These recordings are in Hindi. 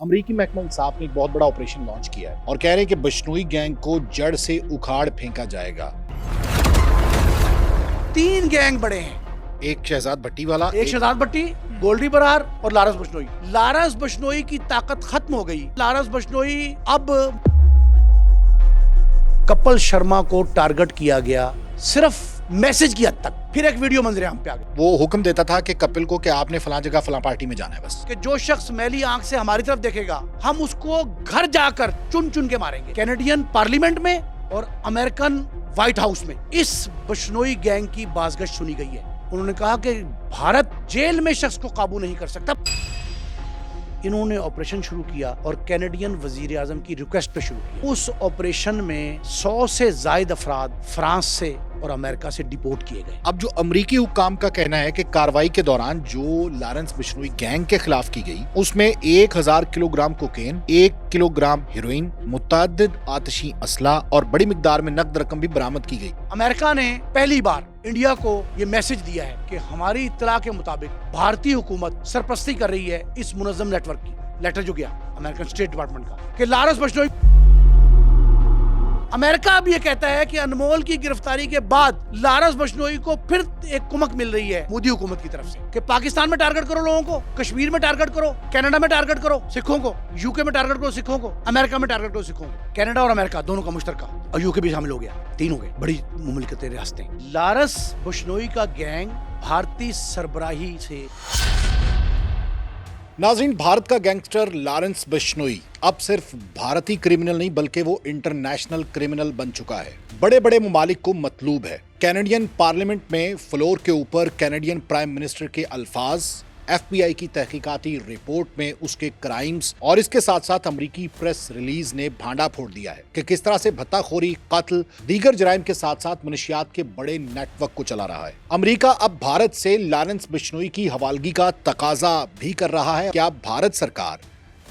अमरीकी महकमा इंसाफ ने एक बहुत बड़ा ऑपरेशन लॉन्च किया है और कह रहे हैं कि बिश्नोई गैंग को जड़ से उखाड़ फेंका जाएगा। 3 गैंग बड़े हैं, एक शहजाद भट्टी वाला, एक शहजाद भट्टी, गोल्डी बरार और लारस बिश्नोई। लारस बिश्नोई की ताकत खत्म हो गई। लारस बिश्नोई अब कपिल शर्मा को टारगेट किया गया सिर्फ मैसेज की हद तक। फिर एक वीडियो मंजरे आम पे आ गया। वो हुक्म देता था कि कपिल को कि आपने फलां जगह फलां पार्टी में जाना है बस। कि जो शख्स मैली आंख से हमारी तरफ देखेगा हम उसको घर जाकर चुन चुन के मारेंगे। कैनेडियन पार्लियामेंट में और अमेरिकन व्हाइट हाउस में इस बिश्नोई गैंग की बाज़गश्त सुनी गई है। उन्होंने कहा कि भारत जेल में शख्स को काबू नहीं कर सकता। इन्होंने ऑपरेशन शुरू किया और कैनेडियन वजीर आजम की रिक्वेस्ट पे शुरू किया। उस ऑपरेशन में 100 से ज्यादा अफराद फ्रांस से और अमेरिका से डिपोर्ट किए गए। अब जो अमरीकी हुक्काम का कहना है कि कार्रवाई के दौरान जो लारेंस बिश्नोई गैंग के खिलाफ की गई उसमें 1000 किलोग्राम कोकेन, 1 किलोग्राम हेरोइन, मुतअद्दिद आतिशी असला और बड़ी मिकदार में नकद रकम भी बरामद की गई। अमेरिका ने पहली बार इंडिया को ये मैसेज दिया है कि हमारी इत्तला के मुताबिक भारतीय हुकूमत सरपरस्ती कर रही है इस मुनज़्ज़म नेटवर्क की। लेटर जो गया अमेरिकन स्टेट डिपार्टमेंट का कि लारस बिश्नोई। अमेरिका अब ये कहता है कि अनमोल की गिरफ्तारी के बाद लारस बिश्नोई को फिर एक कुमक मिल रही है मोदी हुकूमत की तरफ से कि पाकिस्तान में टारगेट करो लोगों को, कश्मीर में टारगेट करो, कनाडा में टारगेट करो सिखों को, यूके में टारगेट करो सिखों को, अमेरिका में टारगेट करो सिखों को। कनाडा और अमेरिका दोनों का मुश्तरका, और यूके भी शामिल हो गया। 3 हो गए बड़ी मुमलिकतें, रियासतें। लारस बिश्नोई का गैंग भारतीय सरबराही से। नाज़रीन, भारत का गैंगस्टर लारेंस बिश्नोई अब सिर्फ भारतीय क्रिमिनल नहीं बल्कि वो इंटरनेशनल क्रिमिनल बन चुका है। बड़े बड़े मुमालिक को मतलूब है। कैनेडियन पार्लियामेंट में फ्लोर के ऊपर कैनेडियन प्राइम मिनिस्टर के अल्फाज, FBI की तहकीकाती रिपोर्ट में उसके क्राइम्स और इसके साथ साथ अमरीकी प्रेस रिलीज ने भांडा फोड़ दिया है कि किस तरह से भत्ताखोरी, कत्ल, दीगर जराइम के साथ साथ मनशियात के बड़े नेटवर्क को चला रहा है। अमरीका अब भारत से लारेंस बिश्नोई की हवालगी का तकाजा भी कर रहा है। क्या भारत सरकार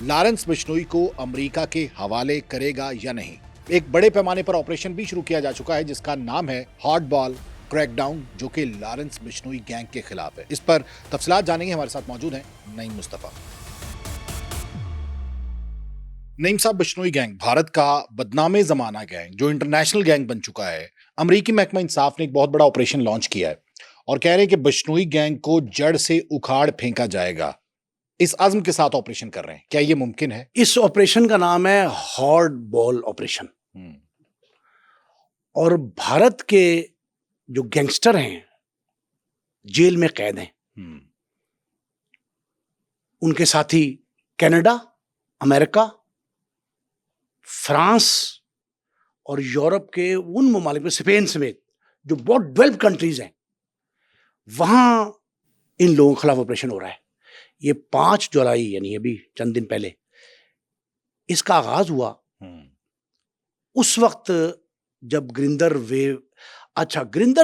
लारेंस बिश्नोई को अमरीका के हवाले करेगा या नहीं? एक बड़े पैमाने पर ऑपरेशन भी शुरू किया जा चुका है जिसका नाम है हॉट बॉल क्रैकडाउन, जो कि लारेंस बिश्नोई गैंग के खिलाफ है। इस पर तफसीलात जानेंगे। हमारे साथ मौजूद हैं नईम मुस्तफा। नईम साहब, बिश्नोई गैंग भारत का बदनामे जमाना गैंग जो इंटरनेशनल गैंग बन चुका है। अमरीकी महकमा इंसाफ ने एक बहुत बड़ा ऑपरेशन लॉन्च किया है और कह रहे हैं कि बिश्नोई गैंग को जड़ से उखाड़ फेंका जाएगा। इस आज़म के साथ ऑपरेशन कर रहे हैं, क्या ये मुमकिन है? इस ऑपरेशन का नाम है हॉट बॉल ऑपरेशन। और भारत के जो गैंगस्टर हैं जेल में कैद हैं, उनके साथी कनाडा, अमेरिका, फ्रांस और यूरोप के उन ममालिक में, स्पेन समेत जो बहुत डेवलप्ड कंट्रीज हैं, वहां इन लोगों के खिलाफ ऑपरेशन हो रहा है। ये 5 जुलाई यानी अभी चंद दिन पहले इसका आगाज हुआ। उस वक्त जब गुरिंदर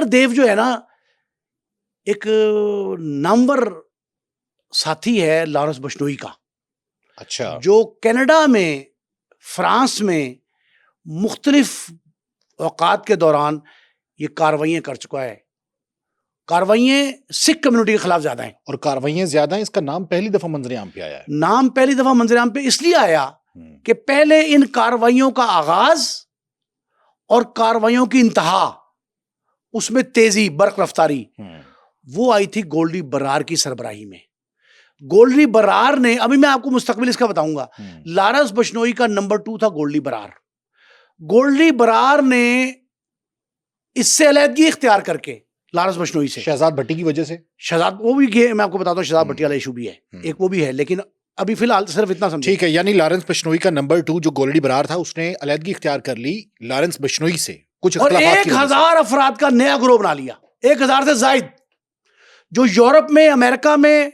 देव जो है ना, एक नामवर साथी है लारेंस बिश्नोई का। अच्छा। जो कनाडा में, फ्रांस में मुख्तलिफ औकात के दौरान ये कार्रवाइयां कर चुका है। कार्रवाइयां सिख कम्युनिटी के खिलाफ ज्यादा हैं। और कार्रवाइयां ज्यादा हैं। इसका नाम पहली दफा मंजरेआम पे आया है। नाम पहली दफा मंजरेआम पे इसलिए आया कि पहले इन कार्रवाइयों का आगाज और कार्रवाइयों की इंतहा, उसमें तेजी, बरक रफ्तारी, वो आई थी गोल्डी बरार की सरबराही में। गोल्डी बरार ने, अभी मैं आपको मुस्तकबिल इसका बताऊंगा, लारेंस बिश्नोई का नंबर 2 था गोल्डी बरार। गोल्डी बरार ने इससे अलहदगी इख्तियार करके लारेंस बिश्नोई से, शहजाद भट्टी की वजह से, शहजाद वो भी मैं आपको बताता हूँ, शहजाद भट्टी वाला इशू भी है, एक वो भी है, लेकिन अभी फिलहाल सिर्फ इतना समझिए। ठीक है, यानी लारेंस बिश्नोई का नंबर 2 जो गोल्डी बरार था उसने अलहदगी इख्तियार कर ली लारेंस बिश्नोई से कुछ और 1000 अफराद का नया ग्रोह बना लिया, 1000 से जायद, जो यूरोप में, अमेरिका में,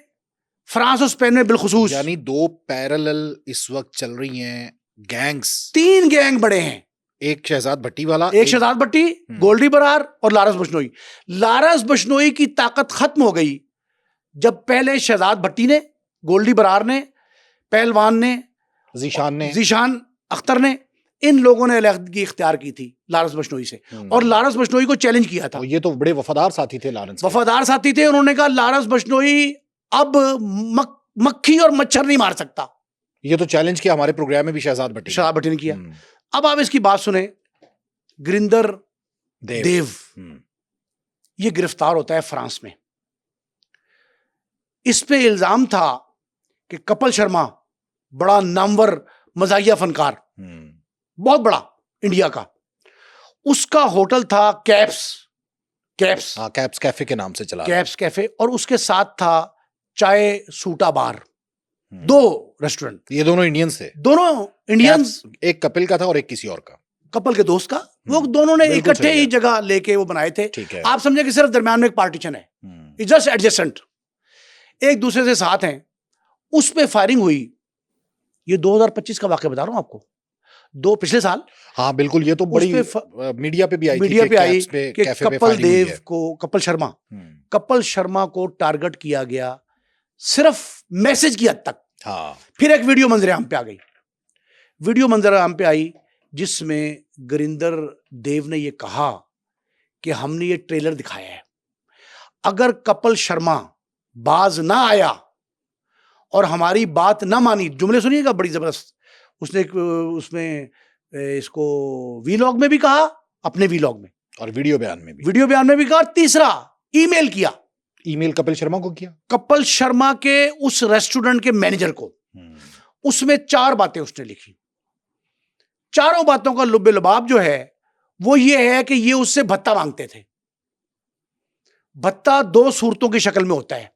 फ्रांस और स्पेन में बिलखुसूस। यानी 2 पैरेलल इस वक्त चल रही हैं गैंग्स। 3 गैंग बड़े हैं, एक शहजाद भट्टी वाला, एक शहजाद भट्टी, गोल्डी बरार और लारेंस बिश्नोई। लारेंस बिश्नोई की ताकत खत्म हो गई जब पहले शहजाद भट्टी ने, गोल्डी बरार ने, पहलवान ने, जीशान अख्तर ने, इन लोगों ने अलहदगी इख्तियार की थी लारेंस बिश्नोई से और लारेंस बिश्नोई को चैलेंज किया था। ये तो बड़े वफादार साथी थे लारेंस, वफादार साथी थे। उन्होंने कहा लारेंस बिश्नोई अब मक्खी और मच्छर नहीं मार सकता, ये तो चैलेंज किया हमारे प्रोग्राम में भी शहजाद भट्टी ने। शहजाद भट्टी ने किया। अब आप इसकी बात सुने, गुरिंदर देव ये गिरफ्तार होता है फ्रांस में। इस पे इल्जाम था कि कपिल शर्मा बड़ा नामवर मजाहिया फनकार, बहुत बड़ा इंडिया का, उसका होटल था कैप्स कैफे के नाम से चला कैप्स कैफे, और उसके साथ था चाय सूटा बार, 2 रेस्टोरेंट। ये दोनों इंडियंस थे, दोनों इंडियंस, एक कपिल का था और एक किसी और का, कपल के दोस्त का। वो दोनों ने इकट्ठे ही जगह लेके वो बनाए थे। आप समझे कि सिर्फ दरम्यान में एक पार्टीशन है, जस्ट एडजेसेंट, एक दूसरे से साथ हैं। उस पे फायरिंग हुई। ये 2025 का वाकया बता रहा हूं आपको, पिछले साल। हाँ बिल्कुल, ये तो बड़ी मीडिया पे भी आई थी कि कपिल शर्मा को टारगेट किया गया सिर्फ मैसेज की हद तक। हाँ। फिर एक वीडियो मंजरेआम पे आ गई, वीडियो मंजरेआम पे आई जिसमें गुरिंदर देव ने ये कहा कि हमने ये ट्रेलर दिखाया है, अगर कपिल शर्मा बाज ना आया और हमारी बात ना मानी, जुमले सुनिएगा बड़ी जबरदस्त, उसने उसमें इसको वीलॉग में भी कहा, अपने वीलॉग में, और वीडियो बयान में भी कहा। तीसरा ईमेल किया, ईमेल कपिल शर्मा को किया, कपिल शर्मा के उस रेस्टोरेंट के मैनेजर को। उसमें 4 बातें उसने लिखी। चारों बातों का लुब्बे लुबाब जो है वो ये है कि ये उससे भत्ता मांगते थे। भत्ता 2 सूरतों की शक्ल में होता है।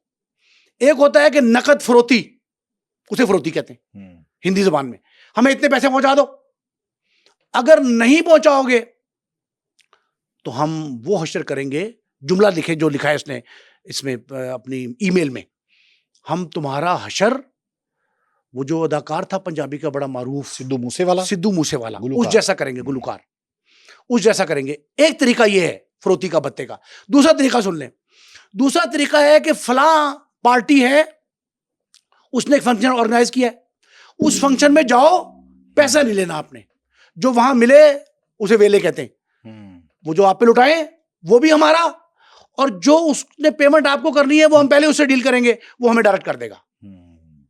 एक होता है कि नकद फरोती, उसे फरोती कहते हैं हिंदी जुबान में, हमें इतने पैसे पहुंचा दो, अगर नहीं पहुंचाओगे तो हम वो हशर करेंगे, जुमला लिखे जो लिखा है इसने इसमें अपनी ईमेल में, हम तुम्हारा हशर, वो जो अदाकार था पंजाबी का बड़ा मारूफ, सिद्धू मूसेवाला, उस जैसा करेंगे, गुलकार उस जैसा करेंगे। एक तरीका ये है फरोती का भत्ते का। दूसरा तरीका सुन लें, दूसरा तरीका है कि फलां पार्टी है, उसने एक फंक्शन ऑर्गेनाइज किया है, उस फंक्शन में जाओ, पैसा नहीं लेना आपने, जो वहां मिले उसे वेले कहते हैं, वो जो आप पे लुटाए वो भी हमारा, और जो उसने पेमेंट आपको करनी है वो हम पहले उससे डील करेंगे, वो हमें डायरेक्ट कर देगा।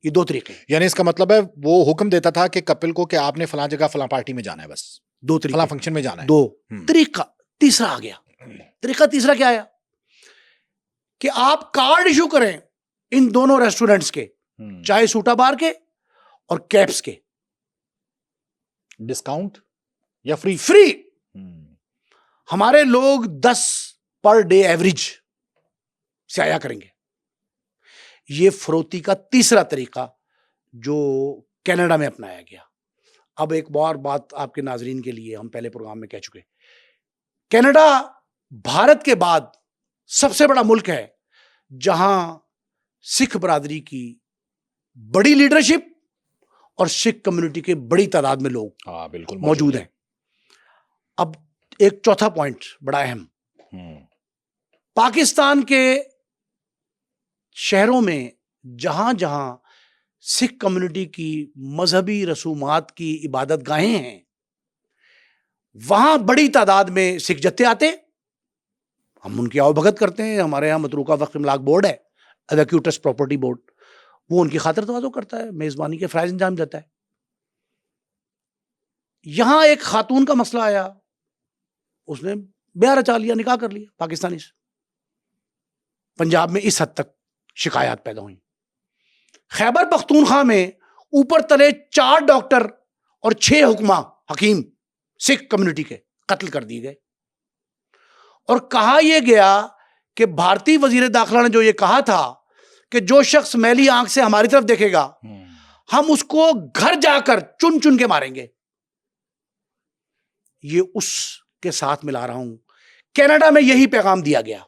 ये 2 तरीके। यानी इसका मतलब है वो हुक्म देता था कि कपिल को कि आपने फलां जगह फलां पार्टी में जाना है, बस 2 तरीके, फलां फंक्शन में जाना है। 2 तरीका। तीसरा आ गया, तरीका तीसरा क्या आया कि आप कार्ड इशू करें इन दोनों रेस्टोरेंट्स के, चाहे सूटा बार के और कैप्स के, डिस्काउंट या फ्री। हमारे लोग 10 पर डे एवरेज से आया करेंगे। ये फरोती का तीसरा तरीका जो कनाडा में अपनाया गया। अब एक और बात आपके नाजरीन के लिए, हम पहले प्रोग्राम में कह चुके, कनाडा भारत के बाद सबसे बड़ा मुल्क है जहां सिख बरादरी की बड़ी लीडरशिप और सिख कम्युनिटी के बड़ी तादाद में लोग बिल्कुल मौजूद हैं। अब एक चौथा पॉइंट बड़ा अहम, पाकिस्तान के शहरों में जहां जहां सिख कम्युनिटी की मजहबी रसूमात की इबादत गाहें हैं, वहां बड़ी तादाद में सिख जत्थे आते, हम उनकी आवभगत करते हैं। हमारे यहाँ मतरूका वक्फ इमलाक बोर्ड है, एवेक्यूटस प्रॉपर्टी बोर्ड, वो उनकी खातिर तवाज़ो करता है, मेजबानी के फ़राइज़ अंजाम देता है। यहां एक खातून का मसला आया, उसने ब्याह रचा लिया, निकाह कर लिया पाकिस्तानी से। पंजाब में इस हद तक शिकायत पैदा हुई। खैबर पख्तूनख्वा में ऊपर तले 4 डॉक्टर और 6 हुक्मा हकीम सिख कम्युनिटी के कत्ल कर दिए गए। और कहा यह गया कि भारतीय वजीर दाखिला ने जो ये कहा था कि जो शख्स मैली आंख से हमारी तरफ देखेगा हम उसको घर जाकर चुन चुन के मारेंगे, ये उसके साथ मिला रहा हूं। कनाडा में यही पैगाम दिया गया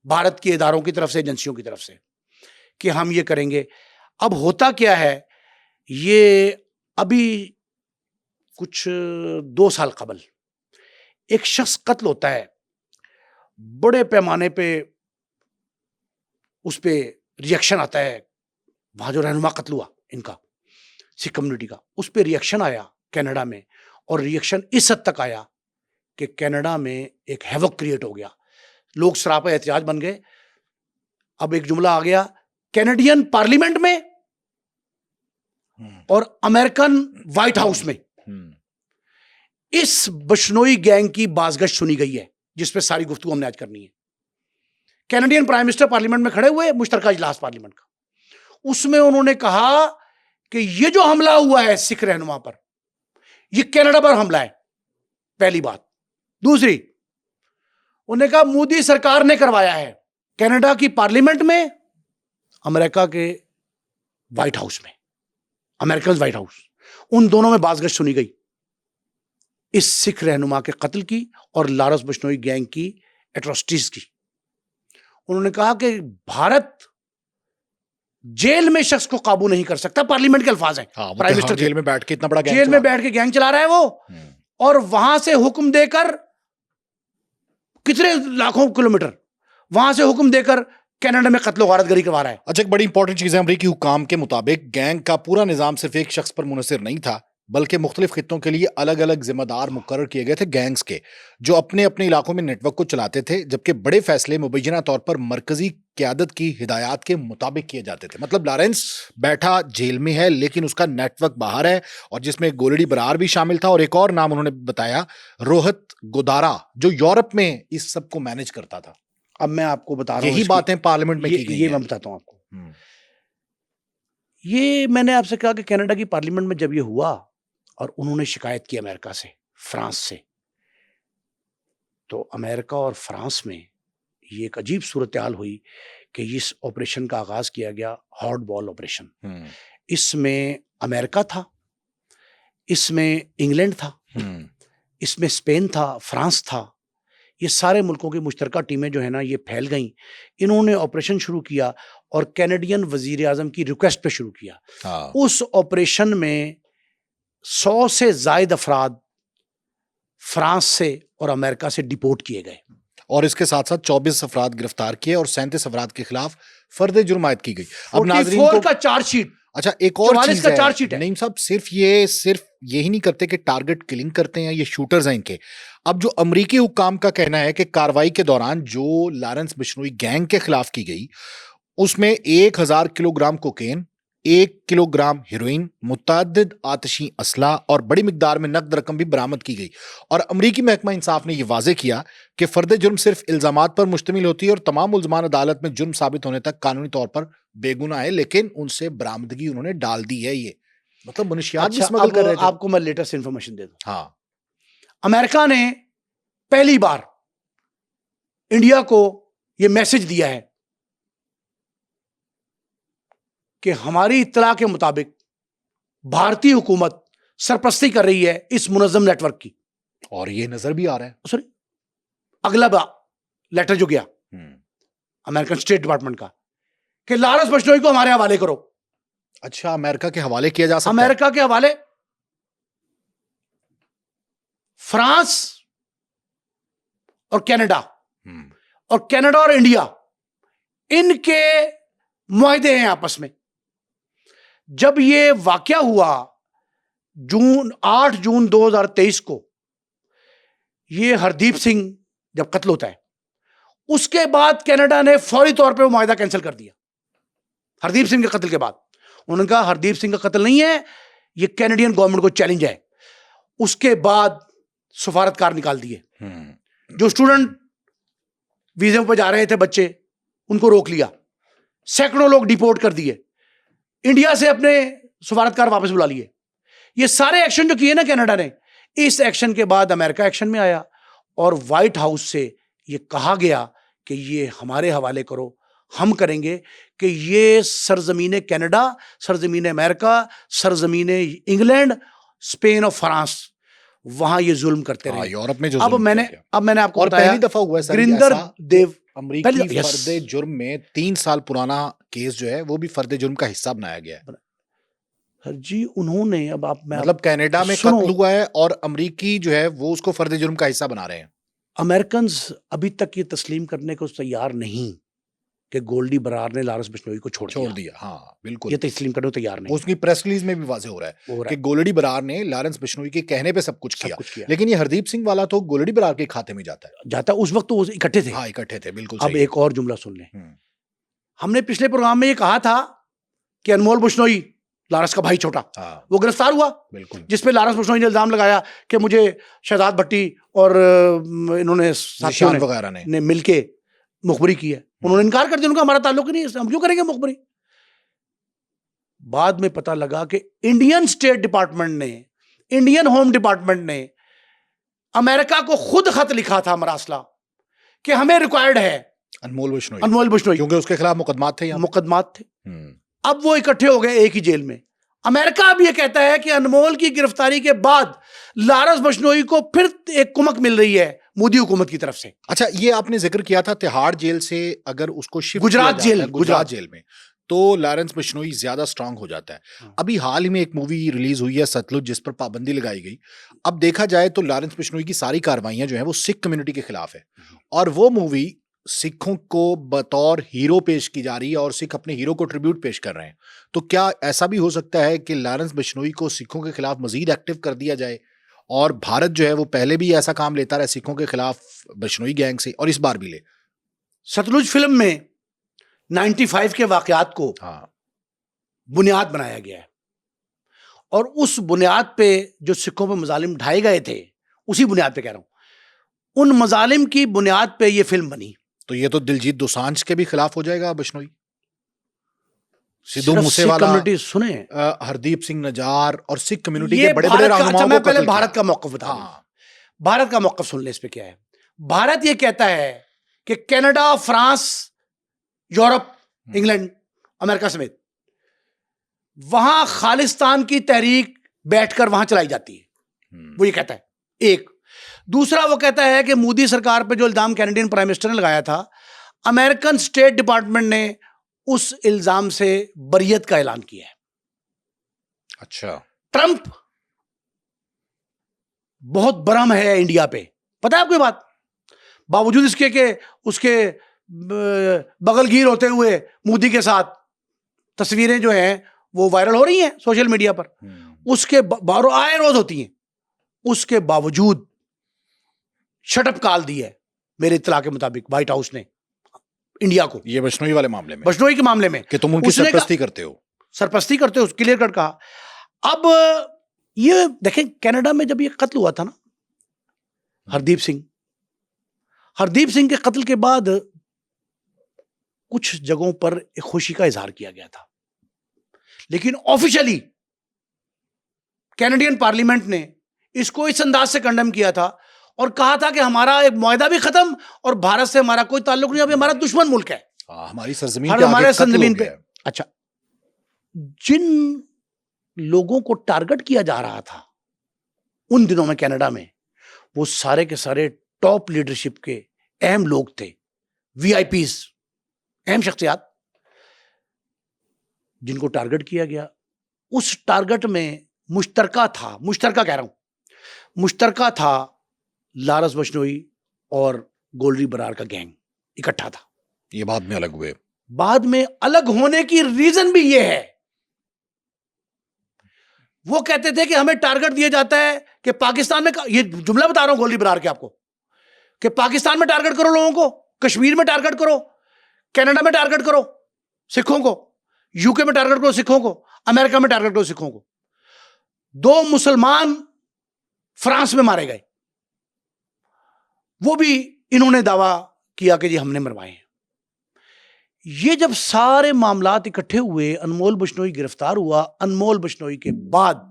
भारत के इदारों की तरफ से, एजेंसियों की तरफ से, कि हम ये करेंगे। अब होता क्या है, ये अभी कुछ 2 साल कबल एक शख्स कत्ल होता है, बड़े पैमाने पे उस पे रिएक्शन आता है। वहां जो रहनुमा कत्ल हुआ इनका सिख कम्युनिटी का, उस पे रिएक्शन आया कनाडा में, और रिएक्शन इस हद तक आया कि कनाडा में एक हैवक क्रिएट हो गया, लोग सरापा एहतिजाज बन गए। अब एक जुमला आ गया, कैनेडियन पार्लियामेंट में और अमेरिकन व्हाइट हाउस में इस बिश्नोई गैंग की बाज़गश्त सुनी गई है, जिसपे सारी गुफ्तगू हमने आज करनी है। कैनेडियन प्राइम मिनिस्टर पार्लियामेंट में खड़े हुए, मुश्तरका इजलास पार्लियामेंट का, उसमें उन्होंने कहा कि ये जो हमला हुआ है सिख रहनुमा पर, ये कनाडा पर हमला है, पहली बात। दूसरी, उन्होंने कहा मोदी सरकार ने करवाया है, कनाडा की पार्लियामेंट में, अमेरिका के व्हाइट हाउस में, अमेरिकन व्हाइट हाउस, उन दोनों में बाज़गश्त सुनी गई इस सिख रहनुमा के कत्ल की और लारंस बिश्नोई गैंग की एट्रोसिटीज की। उन्होंने कहा कि भारत जेल में शख्स को काबू नहीं कर सकता, पार्लियामेंट के अल्फाज हैं। प्राइम मिनिस्टर जेल में बैठ के इतना बड़ा जेल में बैठ के गैंग चला रहा है वो, और वहां से हुक्म देकर कितने लाखों किलोमीटर वहां से हुक्म देकर कनाडा में कत्लो गारतगरी करवा रहा है। अच्छा, एक बड़ी इंपॉर्टेंट चीज है, अमरीकी हुकाम के मुताबिक गैंग का पूरा निजाम सिर्फ एक शख्स पर मुनहसर नहीं था, बल्कि मुख्तलिफ खित्तों के लिए अलग अलग जिम्मेदार मुकर्रर किए गए थे गैंग्स के, जो अपने अपने इलाकों में नेटवर्क को चलाते थे, जबकि बड़े फैसले मुबैना तौर पर मरकजी क़यादत की हिदायत के मुताबिक किए जाते थे। मतलब लारेंस बैठा जेल में है, लेकिन उसका नेटवर्क बाहर है, और जिसमें गोल्डी बरार भी शामिल था, और एक और नाम उन्होंने बताया, रोहित गोदारा, जो यूरोप में इस सब को मैनेज करता था। अब मैं आपको बता रहा हूं, यही बातें पार्लियामेंट में की गई ये मैं बताता हूं आपको। ये मैंने आपसे कहा कि कनाडा की पार्लियामेंट में जब ये हुआ और उन्होंने शिकायत की अमेरिका से, फ्रांस से, तो अमेरिका और फ्रांस में ये एक अजीब सूरत हाल हुई कि इस ऑपरेशन का आगाज किया गया, हॉट बॉल ऑपरेशन। इसमें अमेरिका था, इसमें इंग्लैंड था, इसमें स्पेन था, फ्रांस था, ये सारे मुल्कों की मुश्तरका टीमें जो है ना ये फैल गईं। इन्होंने ऑपरेशन शुरू किया और कैनेडियन वजीर आजम की रिक्वेस्ट पे शुरू किया। उस ऑपरेशन में 100 से ज़ायद अफराद फ्रांस से और अमेरिका से डिपोर्ट किए गए, और इसके साथ साथ 24 अफराद गिरफ्तार किए और 37 अफराद के खिलाफ फर्द जुर्म आयद की गई। अब नाज़रीन को का चार्जशीट, अच्छा एक और चीज का चार्जशीट है। नईम साहब, सिर्फ यही नहीं करते कि टारगेट किलिंग करते हैं, ये शूटर्स हैं इनके। अब जो अमरीकी हुक्काम का कहना है कि कार्रवाई के दौरान जो लारेंस बिश्नोई गैंग के खिलाफ की गई, उसमें 1000 किलोग्राम कोकेन, 1 किलोग्राम हेरोइन, मुतअद्दिद आतिशी असला और बड़ी मिकदार में नकद रकम भी बरामद की गई। और अमरीकी महकमा इंसाफ ने यह वाजे किया कि फर्द जुर्म सिर्फ इल्जामात पर मुश्तमिल होती है और तमाम मुल्ज़मान अदालत में जुर्म साबित होने तक कानूनी तौर पर बेगुनाह है, लेकिन उनसे बरामदगी उन्होंने डाल दी है। ये मतलब मुनशियात भी स्मगल कर रहे थे। आपको मैं लेटेस्ट इंफॉर्मेशन दे दूं। हाँ, अमेरिका ने पहली बार इंडिया को यह मैसेज दिया है कि हमारी इत्तला के मुताबिक भारतीय हुकूमत सरपरस्ती कर रही है इस मुनज़्ज़म नेटवर्क की, और ये नजर भी आ रहा है। सॉरी, अगला लेटर जो गया अमेरिकन स्टेट डिपार्टमेंट का कि लारेंस बिश्नोई को हमारे हवाले करो। अच्छा, अमेरिका के हवाले किया जा सकता है? अमेरिका के हवाले, फ्रांस और कनाडा और इंडिया, इनके मुआहदे हैं आपस में। जब ये वाकया हुआ 8 जून 2023 को, ये हरदीप सिंह जब कत्ल होता है, उसके बाद कनाडा ने फौरी तौर पे वो मुआहदा कैंसिल कर दिया। हरदीप सिंह के कत्ल के बाद उन्होंने कहा हरदीप सिंह का कत्ल नहीं है, ये कैनेडियन गवर्नमेंट को चैलेंज है। उसके बाद सफारतकार निकाल दिए, जो स्टूडेंट वीजे पर जा रहे थे बच्चे, उनको रोक लिया, सैकड़ों लोग डिपोर्ट कर दिए, इंडिया से अपने सफारतकार वापस बुला लिए। ये सारे एक्शन जो किए ना कनाडा ने, इस एक्शन के बाद अमेरिका एक्शन में आया और व्हाइट हाउस से ये कहा गया कि ये हमारे हवाले करो, हम करेंगे कि ये सरजमीन कनाडा, सरजमीन अमेरिका, सरजमीन इंग्लैंड, स्पेन और फ्रांस, वहां ये जुल्म करते रहे। यूरोप में जो अब मैंने आपको बताया, पहली दफा हुआ है गुरिंदर देव अमरीकी फर्दे जुर्म में 3 साल पुराना केस जो है वो भी फर्दे जुर्म का हिस्सा बनाया गया है। सर जी, उन्होंने अब आप मतलब कनाडा में कत्ल हुआ है और अमरीकी जो है वो उसको फर्दे जुर्म का हिस्सा बना रहे हैं। अमेरिकन अभी तक ये तस्लीम करने को तैयार नहीं कि गोल्डी बरार ने लारेंस बिश्नोई को छोड़ दिया। हाँ बिल्कुल, ये तस्लीम करने को तैयार नहीं। उसकी प्रेस रिलीज में भी वाज़ेह हो रहा है कि गोल्डी बरार ने लारेंस बिश्नोई के कहने पे सब कुछ किया। लेकिन ये हरदीप सिंह वाला तो गोल्डी बरार के खाते में जाता है। उस वक्त तो वो इकट्ठे थे। हाँ, इकट्ठे थे, बिल्कुल। अब एक और जुमला सुन लें। हमने पिछले प्रोग्राम में ये कहा था कि अनमोल बिश्नोई लारस का भाई छोटा, हाँ, वो गिरफ्तार हुआ, बिल्कुल। जिसपे लारस बिश्नोई ने इल्जाम लगाया कि मुझे शहजाद भट्टी और इन्होंने साथियों निशान वगैरह ने ने मिलके मुखबरी की है। उन्होंने इनकार कर दिया, उनका हमारा ताल्लुक ही नहीं है, हम क्यों करेंगे मुखबरी। बाद में पता लगा कि इंडियन स्टेट डिपार्टमेंट ने, इंडियन होम डिपार्टमेंट ने अमेरिका को खुद खत लिखा था मरासला कि हमें रिक्वायर्ड है अनमोल बिश्नोई, अनमोल बिश्नोई, क्योंकि उसके खिलाफ मुकदमात थे यहाँ। मुकदमात थे। हम्म, अब वो इकट्ठे हो गए एक ही जेल में। अमेरिका अब ये कहता है कि अनमोल की गिरफ्तारी के बाद लारस बिश्नोई को फिर एक कुमक मिल रही है मोदी हुकूमत की तरफ से। अच्छा, ये आपने जिक्र किया था तिहाड़ जेल से अगर उसको शिफ्ट गुजरात किया जाता जेल, है, गुजरात जेल में, तो लारेंस बिश्नोई ज्यादा स्ट्रांग हो जाता है। अभी हाल ही में एक मूवी रिलीज हुई है सतलुज, जिस पर पाबंदी लगाई गई। अब देखा जाए तो लारेंस बिश्नोई की सारी कार्रवाइयां जो है वो सिख कम्युनिटी के खिलाफ है, और वो मूवी सिखों को बतौर हीरो पेश की जा रही है और सिख अपने हीरो को ट्रिब्यूट पेश कर रहे हैं। तो क्या ऐसा भी हो सकता है कि लारेंस बिश्नोई को सिखों के खिलाफ मजीद एक्टिव कर दिया जाए, और भारत जो है वो पहले भी ऐसा काम लेता रहा सिखों के खिलाफ बिश्नोई गैंग से, और इस बार भी ले? सतलुज फिल्म में 95 के वाकयात को हाँ, बुनियाद बनाया गया है, और उस बुनियाद पे जो सिखों पर मजालिम ढाए गए थे, उसी बुनियाद पे कह रहा हूं, उन मजालिम की बुनियाद पे ये फिल्म बनी। तो ये तो दिलजीत दोसांझ के भी खिलाफ हो जाएगा बिश्नोई, सिद्धू सिर्फ मूसेवाला, सिख कम्युनिटी सुने, हरदीप सिंह नजार और सिख कम्युनिटी ये के बड़े बड़े भारत का, रहनुमाओं अच्छा को मैं पहले कत्ल भारत किया। का मौकफ बता दूं। हाँ, भारत का मौकफ सुन ले इस पे क्या है। भारत ये कहता है कि Canada, France, Europe, England, America समेत वहां खालिस्तान की तहरीक बैठकर वहां चलाई जाती है, वो ये कहता है। एक दूसरा, वो कहता है कि मोदी सरकार पे जो इल्जाम कैनेडियन प्राइम मिनिस्टर ने लगाया था, अमेरिकन स्टेट डिपार्टमेंट ने उस इल्जाम से बरियत का ऐलान किया है। अच्छा, ट्रंप बहुत बरहम है इंडिया पे, पता है आपको ये बात, बावजूद इसके कि उसके बगलगीर होते हुए मोदी के साथ तस्वीरें जो हैं वो वायरल हो रही हैं सोशल मीडिया पर, उसके बारो आए रोज होती हैं, उसके बावजूद शटअप कॉल दी है मेरे इत्तला के मुताबिक व्हाइट हाउस ने इंडिया को, ये बिश्नोई वाले मामले में, बिश्नोई के मामले में कि तुम उनकी सरपरस्ती करते हो, सरपरस्ती करते हो, क्लियर कट कहा। अब ये देखें, कनाडा में जब ये कत्ल हुआ था ना हरदीप सिंह के कत्ल के बाद कुछ जगहों पर एक खुशी का इजहार किया गया था, लेकिन ऑफिशियली कैनेडियन पार्लियामेंट ने इसको इस अंदाज से कंडेम किया था और कहा था कि हमारा एक मुआहदा भी खत्म और भारत से हमारा कोई ताल्लुक नहीं, अभी हमारा दुश्मन मुल्क है, हमारी सरजमीन हर पे हमारे आके कत्ल हो सरजमीन गया पे। है। अच्छा, जिन लोगों को टारगेट किया जा रहा था उन दिनों में कनाडा में, वो सारे के सारे टॉप लीडरशिप के अहम लोग थे, वीआईपीज, अहम शख्सियात, जिनको टारगेट किया गया। उस टारगेट में मुश्तरका था लारस बिश्नोई और गोल्डी बरार का गैंग इकट्ठा था। ये बाद में अलग हुए। बाद में अलग होने की रीजन भी ये है, वो कहते थे कि हमें टारगेट दिया जाता है कि पाकिस्तान में, ये जुमला बता रहा हूं गोल्डी बरार के आपको, कि पाकिस्तान में टारगेट करो लोगों को, कश्मीर में टारगेट करो, कनाडा में टारगेट करो सिखों को, यूके में टारगेट करो सिखों को, अमेरिका में टारगेट करो सिखों को। 2 मुसलमान फ्रांस में मारे गए, वो भी इन्होंने दावा किया कि जी हमने मरवाए हैं। ये जब सारे मामलात इकट्ठे हुए, अनमोल बिश्नोई गिरफ्तार हुआ, अनमोल बिश्नोई के बाद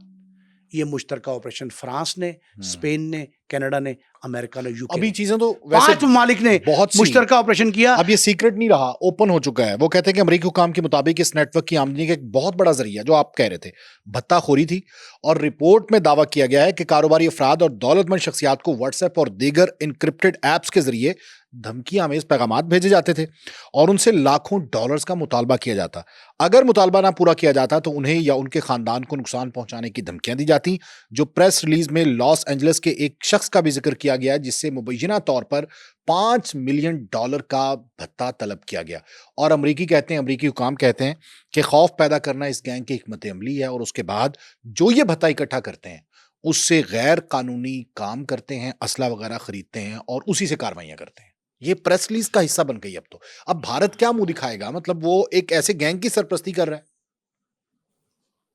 ये मुश्तरका ऑपरेशन फ्रांस ने, स्पेन ने, कनाडा ने, अमेरिका ने, यूके, अभी चीजें तो वैसे 5 ममालिक ने बहुत मुश्तरका ऑपरेशन किया। अब ये सीक्रेट नहीं रहा, ओपन हो चुका है। वो कहते हैं कि अमेरिकी हुकाम के मुताबिक इस नेटवर्क की आमदनी का एक बहुत बड़ा जरिया, जो आप कह रहे थे, भत्ताखोरी थी। और रिपोर्ट में दावा किया गया है कि कारोबारी अफराद और दौलतमंद शख्सियात को व्हाट्सएप और दीगर इनक्रिप्टेड ऐप्स के जरिए धमकियां में पैगाम भेजे जाते थे और उनसे लाखों डॉलर्स का मुतालबा किया जाता। अगर मुतालबा ना पूरा किया जाता तो उन्हें या उनके खानदान को नुकसान पहुंचाने की धमकियां दी जाती, जो प्रेस रिलीज में लॉस एंजलिस के एक शख्स का भी जिक्र किया गया, जिससे मुबैना तौर पर $5 मिलियन का भत्ता तलब किया गया। और अमरीकी हुकाम कहते हैं कि खौफ पैदा करना इस गैंग की हिकमत अमली है, और उसके बाद जो ये भत्ता इकट्ठा करते हैं उससे गैर कानूनी काम करते हैं, असला वगैरह खरीदते हैं और उसी से कार्रवाइयां करते हैं। ये प्रेस रिलीज का हिस्सा बन गई। अब भारत क्या मुंह दिखाएगा? मतलब वो एक ऐसे गैंग की सरपरस्ती कर रहा है।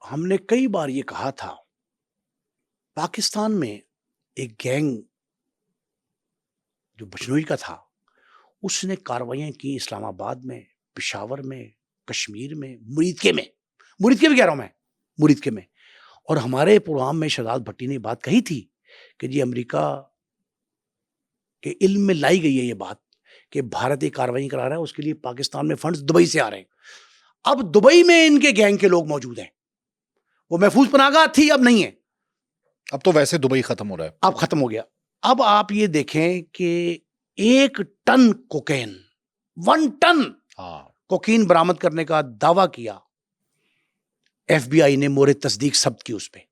हमने कई बार ये कहा था, पाकिस्तान में एक गैंग जो बशनोई का था, उसने कार्रवाइयां की इस्लामाबाद में, पेशावर में, कश्मीर में, मुरीद के भी कह रहा हूं मैं, मुरीद के में। और हमारे प्रोग्राम में शहजाद भट्टी ने बात कही थी कि जी अमेरिका के इल्म में लाई गई है ये बात कि भारत ये कार्रवाई करा रहा है, उसके लिए पाकिस्तान में फंड्स दुबई से आ रहे हैं। अब दुबई में इनके गैंग के लोग मौजूद हैं। वो महफूज पनाहगाह थी, अब नहीं है। अब तो वैसे दुबई खत्म हो रहा है। अब खत्म हो गया। अब आप ये देखें कि 1 टन कोकेन, 1 टन कोकीन बरामद करने का दावा किया। FBI ने मोहर तस्दीक सब्त की उस पे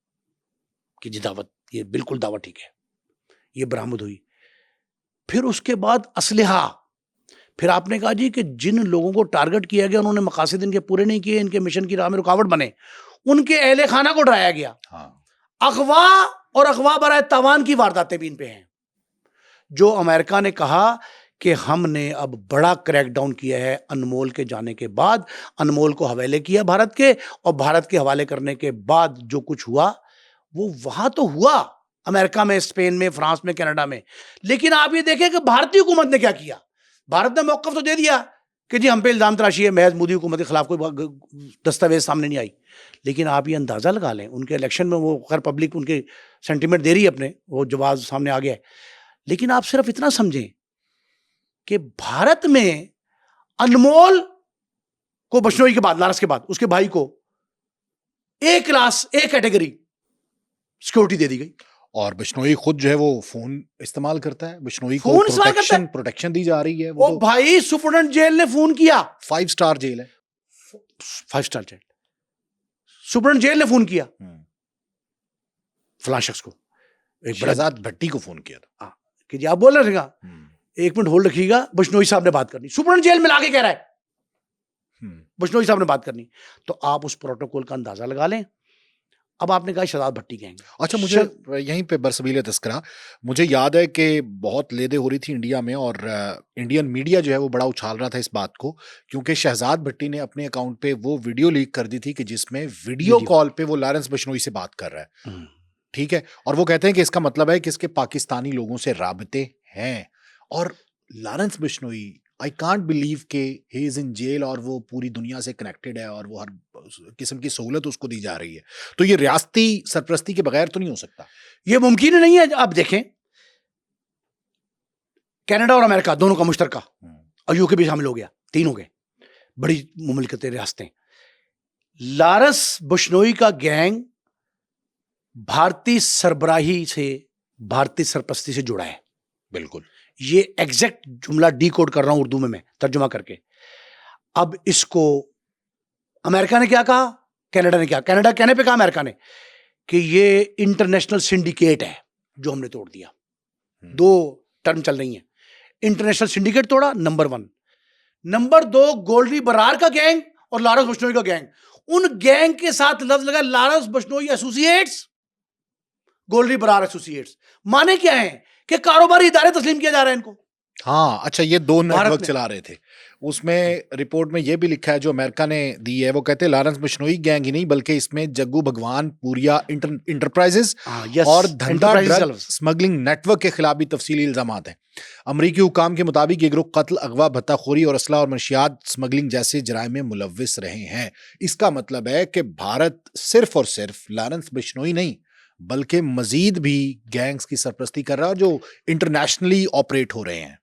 कि जी दावत, ये बिल्कुल दावा ठीक है, ये बरामद हुई। फिर उसके बाद असलहा, फिर आपने कहा जी कि जिन लोगों को टारगेट किया गया उन्होंने मकासद इनके पूरे नहीं किए, इनके मिशन की राह में रुकावट बने, उनके अहले खाना को डराया गया। अगवा और अगवा बराए तावान की वारदातें भी इन पे हैं। जो अमेरिका ने कहा कि हमने अब बड़ा क्रैकडाउन किया है अनमोल के जाने के बाद, अनमोल को हवाले किया भारत के, और भारत के हवाले करने के बाद जो कुछ हुआ वो वहां तो हुआ, अमेरिका में, स्पेन में, फ्रांस में, कनाडा में। लेकिन आप ये देखें कि भारतीय हुकूमत ने क्या किया। भारत ने मौक़िफ़ तो दे दिया कि जी हम पे इल्ज़ाम तराशी है, महज मोदी हुकूमत के खिलाफ कोई दस्तावेज सामने नहीं आई। लेकिन आप ये अंदाज़ा लगा लें, उनके इलेक्शन में वो खैर पब्लिक उनके सेंटिमेंट दे रही है अपने, वो जवाब सामने आ गया है। लेकिन आप सिर्फ इतना समझें कि भारत में अनमोल को बशनोई के बाद, लारस के बाद, उसके भाई को A class, A category security दे दी गई। और बिश्नोई खुद जो है वो फोन इस्तेमाल करता है, बिश्नोई को फोन इस्तेमाल करता है। प्रोटेक्शन दी जा रही है। वो भाई सुपरडेंट जेल ने फोन किया, 5 स्टार जेल है, 5 स्टार जेल, सुपरडेंट जेल ने फोन किया फलां शख्स को, एक शहजाद भट्टी को फोन किया था कि जी आप बोल रहे थे, 1 मिनट होल्ड रखिएगा, बशनोई साहब ने बात करनी। सुपरडेंट जेल में लाके कह रहा है बशनोई साहब ने बात करनी। तो आप उस प्रोटोकॉल का अंदाजा लगा लें। अब आपने कहा शहजाद भट्टी गैंग। अच्छा, मुझे यहीं पे बरसबील तस्करा, मुझे याद है कि बहुत लेदे हो रही थी इंडिया में, और इंडियन मीडिया जो है वो बड़ा उछाल रहा था इस बात को, क्योंकि शहजाद भट्टी ने अपने अकाउंट पे वो वीडियो लीक कर दी थी कि जिसमें वीडियो कॉल पे वो लॉरेंस बिश्नोई से बात कर रहा है। ठीक है, और वो कहते हैं कि इसका मतलब है कि इसके पाकिस्तानी लोगों से राबते हैं। और Lawrence Bishnoi, I can't believe के ही इज इन जेल, और वो पूरी दुनिया से कनेक्टेड है और वो हर किस्म की सहूलत उसको दी जा रही है। तो ये रियासती सरपरस्ती के बगैर तो नहीं हो सकता, ये मुमकिन नहीं है। आप देखें, कनाडा और अमेरिका दोनों का मुश्तरका, और यूके भी शामिल हो गया, 3 हो गए, बड़ी मुमलिकतें, रियासतें। लॉरेंस बिश्नोई का गैंग भारतीय सरबराही से, भारतीय सरपरस्ती से जुड़ा है। बिल्कुल, ये एग्जैक्ट जुमला डीकोड कर रहा हूं उर्दू में मैं, तर्जुमा करके। अब इसको अमेरिका ने क्या कहा, कनाडा ने क्या, कनाडा कहने पे कहा अमेरिका ने कि ये इंटरनेशनल सिंडिकेट है जो हमने तोड़ दिया। 2 टर्म चल रही हैं, इंटरनेशनल सिंडिकेट तोड़ा, नंबर 1। नंबर 2, गोल्डी बरार का गैंग और लॉरेंस बिश्नोई का गैंग, उन गैंग के साथ लफ्ज लगा लॉरेंस बिश्नोई एसोसिएट्स, गोल्डी बरार एसोसिएट्स। माने क्या है कि कारोबारी इदारे तस्लीम किया जा रहा है इनको। हाँ, अच्छा, ये 2 नेटवर्क चला रहे थे। उसमें रिपोर्ट में ये भी लिखा है जो अमेरिका ने दी है, वो कहते हैं लॉरेंस बिश्नोई गैंग ही नहीं बल्कि इसमें जग्गू भगवान पूरिया इंटरप्राइजेस और धंधा ड्रग स्मगलिंग नेटवर्क के खिलाफ भी तफसीली इल्जामात हैं। अमरीकी हुकाम के मुताबिक ये ग्रुप कत्ल, अगवा, भत्ताखोरी और असला और मनशियात स्मगलिंग जैसे जराइम में मुलव्विस रहे हैं। इसका मतलब है कि भारत सिर्फ और सिर्फ लॉरेंस बिश्नोई नहीं बल्कि मजीद भी गैंग्स की सरपरस्ती कर रहा है जो इंटरनेशनली ऑपरेट हो रहे हैं।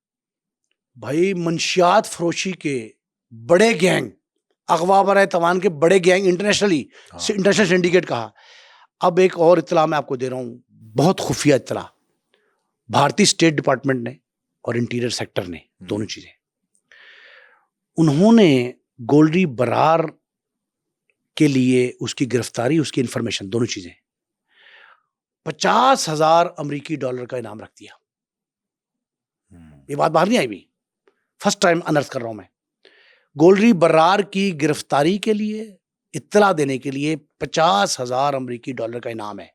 भाई मंशियात फरोशी के बड़े गैंग, अगवा बराए तवान के बड़े गैंग, इंटरनेशनल सिंडिकेट कहा। अब एक और इत्तला मैं आपको दे रहा हूं, बहुत खुफिया इत्तला। भारतीय स्टेट डिपार्टमेंट ने और इंटीरियर सेक्टर ने, दोनों चीजें, उन्होंने गोल्डी बरार के लिए उसकी गिरफ्तारी, उसकी इंफॉर्मेशन, दोनों चीजें, $50,000 अमेरिकी डॉलर का इनाम रख दिया। ये बात बाहर नहीं आई भी, फर्स्ट टाइम अनर्थ कर रहा हूं मैं। गोल्डी बरार की गिरफ्तारी के लिए, इत्तला देने के लिए $50,000 अमेरिकी डॉलर का इनाम है।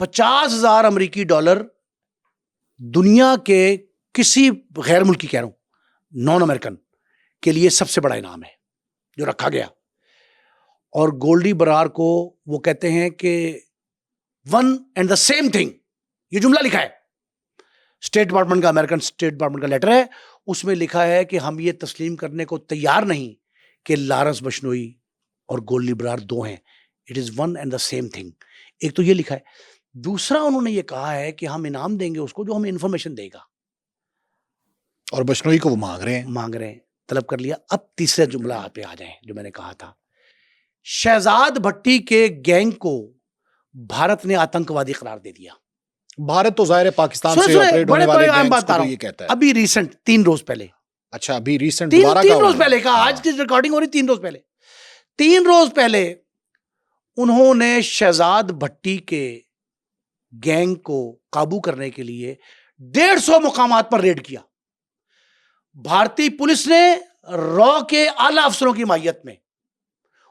$50,000 अमेरिकी डॉलर दुनिया के किसी गैर मुल्की, कह रहा हूं नॉन अमेरिकन, के लिए सबसे बड़ा इनाम है जो रखा गया। और गोल्डी बरार को वो कहते हैं कि one and the same thing, ये जुमला लिखा है स्टेट डिपार्टमेंट का, अमेरिकन स्टेट डिपार्टमेंट का लेटर है, उसमें लिखा है कि हम ये तस्लीम करने को तैयार नहीं कि लारेंस बिश्नोई और गोल्डी बरार दो हैं, it is one and the same thing. एक तो ये लिखा है, दूसरा उन्होंने ये कहा है कि हम इनाम देंगे उसको जो हमें इंफॉर्मेशन देगा, और बिश्नोई को वो मांग रहे हैं, तलब कर लिया। अब तीसरे जुमला पे आ जाए जो मैंने कहा था, शहजाद भट्टी के गैंग को भारत ने आतंकवादी करार दे दिया। भारत तो जाहिर है पाकिस्तान से ऑपरेट होने वाले गैंग्स को तो ये कहता है। अभी रिसेंट 3 रोज पहले, अच्छा अभी रिसेंट तीन दोबारा रोज पहले का, आज की रिकॉर्डिंग हो रही 3 रोज पहले, 3 रोज पहले उन्होंने शहजाद भट्टी के गैंग को काबू करने के लिए 150 मुकामात पर रेड किया। भारतीय पुलिस ने रॉ के आला अफसरों की हिमायत में,